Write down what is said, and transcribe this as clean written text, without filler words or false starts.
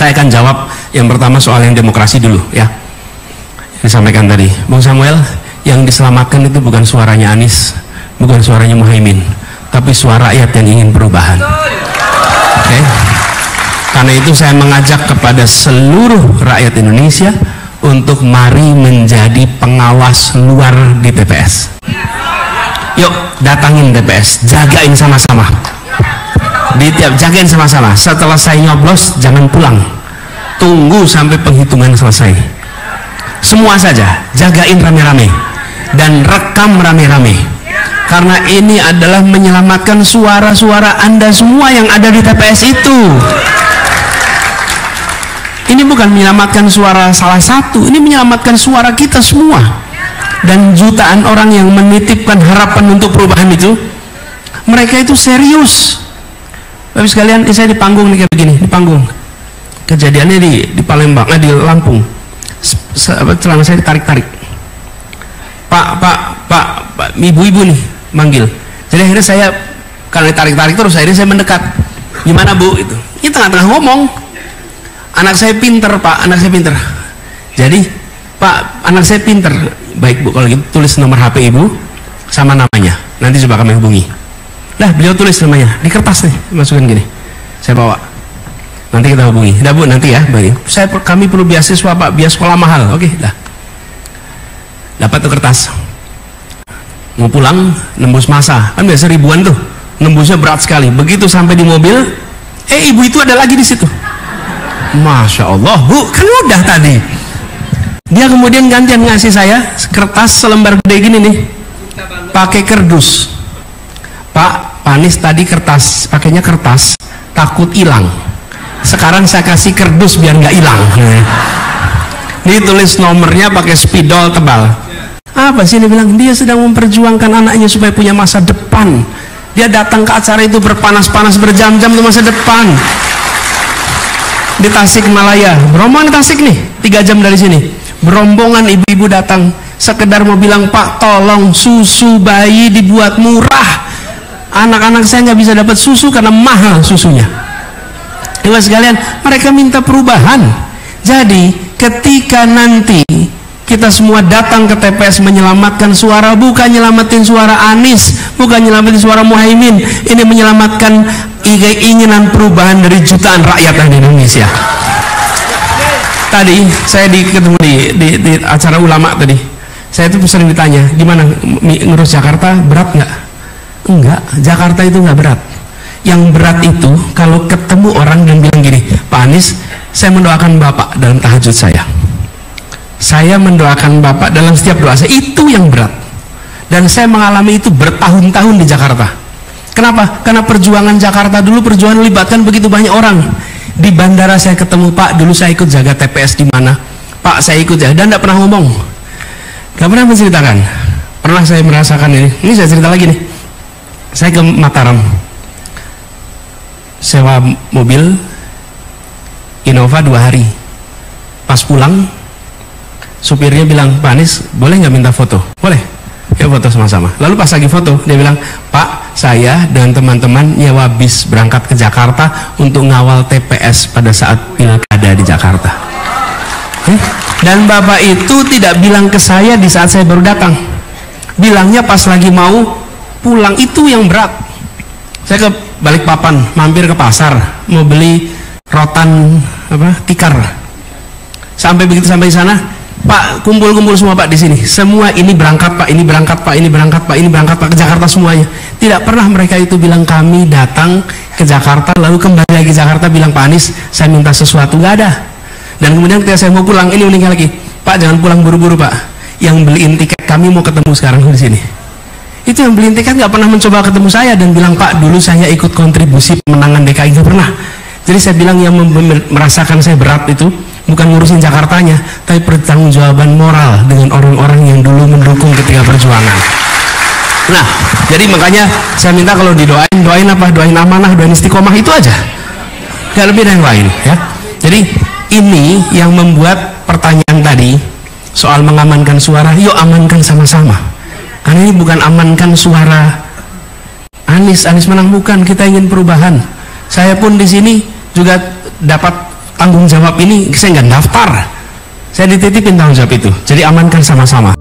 Saya akan jawab yang pertama soal yang demokrasi dulu ya. Disampaikan tadi, Bung Samuel, yang diselamatkan itu bukan suaranya Anies, bukan suaranya Muhaimin, tapi suara rakyat yang ingin perubahan. Oke? Karena itu saya mengajak kepada seluruh rakyat Indonesia untuk mari menjadi pengawas luar di TPS. Yuk datangin TPS, jagain sama-sama. Jagain sama-sama. Setelah saya nyoblos jangan pulang, tunggu sampai penghitungan selesai. Semua saja jagain rame-rame dan rekam rame-rame, karena ini adalah menyelamatkan suara-suara Anda semua yang ada di TPS itu. Ini bukan menyelamatkan suara salah satu, ini menyelamatkan suara kita semua. Dan jutaan orang yang menitipkan harapan untuk perubahan itu, mereka itu serius. Bapak sekalian, saya di panggung nih kayak begini, di panggung. Kejadiannya di Palembang, di Lampung. Celana saya ditarik-tarik. Pak, ibu-ibu nih manggil. Jadi akhirnya saya, karena ditarik-tarik terus, akhirnya saya mendekat. Gimana Bu? Itu. Ini tengah-tengah ngomong. Anak saya pinter Pak, anak saya pinter. Jadi Pak, anak saya pinter. Baik Bu, kalau gitu tulis nomor HP Ibu sama namanya. Nanti coba kami hubungi. Nah, beliau tulis namanya di kertas nih, masukin gini. Saya bawa. Nanti kita hubungi. Dah Bu, nanti ya, kami perlu beasiswa Pak, biaya sekolah mahal. Oke, dah. Dapat tuh kertas. Mau pulang, nembus masa. Kan biasa ribuan tuh. Nembusnya berat sekali. Begitu sampai di mobil, ibu itu ada lagi di situ. Masya Allah Bu, kan udah tadi. Dia kemudian gantian ngasih saya kertas selembar gede gini nih, pakai kardus. Pak Anies tadi kertas, pakainya kertas, takut hilang. Sekarang saya kasih kardus biar nggak hilang. Ini tulis nomornya pakai spidol tebal. Apa sih dia bilang? Dia sedang memperjuangkan anaknya supaya punya masa depan. Dia datang ke acara itu berpanas-panas berjam-jam untuk masa depan. Di Tasikmalaya, berombongan di Tasik nih, 3 jam dari sini. Berombongan ibu-ibu datang, sekedar mau bilang, Pak tolong susu bayi dibuat murah. Anak-anak saya nggak bisa dapat susu karena mahal susunya. Ibu sekalian, mereka minta perubahan. Jadi ketika nanti kita semua datang ke TPS menyelamatkan suara, bukan nyelamatin suara Anies, bukan nyelamatin suara Muhaimin, ini menyelamatkan keinginan perubahan dari jutaan rakyat di Indonesia. Tadi saya ketemu di acara ulama tadi, saya tuh sering ditanya, gimana ngurus Jakarta, berat nggak? Enggak, Jakarta itu nggak berat. Yang berat itu kalau ketemu orang dan bilang gini, Pak Anies, saya mendoakan Bapak dalam tahajud saya mendoakan Bapak dalam setiap doa saya, itu yang berat. Dan saya mengalami itu bertahun-tahun di Jakarta. Kenapa? Karena perjuangan Jakarta dulu, perjuangan melibatkan begitu banyak orang. Di bandara saya ketemu, Pak dulu saya ikut jaga TPS di mana, Pak saya ikut jaga, dan tidak pernah ngomong, tidak pernah menceritakan. Pernah saya merasakan ini saya cerita lagi nih. Saya ke Mataram, sewa mobil Innova 2 hari. Pas pulang, supirnya bilang, Pak Anies boleh nggak minta foto? Boleh, ya foto sama-sama. Lalu pas lagi foto, dia bilang, Pak saya dan teman-teman nyewa bis berangkat ke Jakarta untuk ngawal TPS pada saat pilkada di Jakarta. Dan Bapak itu tidak bilang ke saya di saat saya baru datang, bilangnya pas lagi mau pulang. Itu yang berat. Saya ke Balikpapan, mampir ke pasar mau beli rotan tikar. Sampai begitu sampai di sana, Pak kumpul-kumpul semua Pak di sini. Semua ini berangkat Pak, ini berangkat Pak, ini berangkat Pak, ini berangkat Pak ke Jakarta semuanya. Tidak pernah mereka itu bilang kami datang ke Jakarta lalu kembali lagi ke Jakarta bilang Pak Anies saya minta sesuatu, nggak ada. Dan kemudian ketika saya mau pulang, ini meninggal lagi, Pak jangan pulang buru-buru Pak, yang beliin tiket kami mau ketemu sekarang di sini. Itu yang beliin tiket nggak pernah mencoba ketemu saya dan bilang Pak dulu saya ikut kontribusi pemenangan DKI, nggak pernah. Jadi saya bilang yang merasakan saya berat itu bukan ngurusin Jakartanya, tapi pertanggungjawaban moral dengan orang-orang yang dulu mendukung ketika perjuangan. Nah, jadi makanya saya minta kalau doain apa? Doain amanah, doain istiqomah, itu aja. Gak lebih dari yang lain ya. Jadi ini yang membuat pertanyaan tadi soal mengamankan suara, yuk amankan sama-sama. Karena ini bukan amankan suara Anies menang, bukan, kita ingin perubahan. Saya pun di sini juga dapat tanggung jawab ini saya nggak daftar, saya dititipin tanggung jawab itu, jadi amankan sama-sama.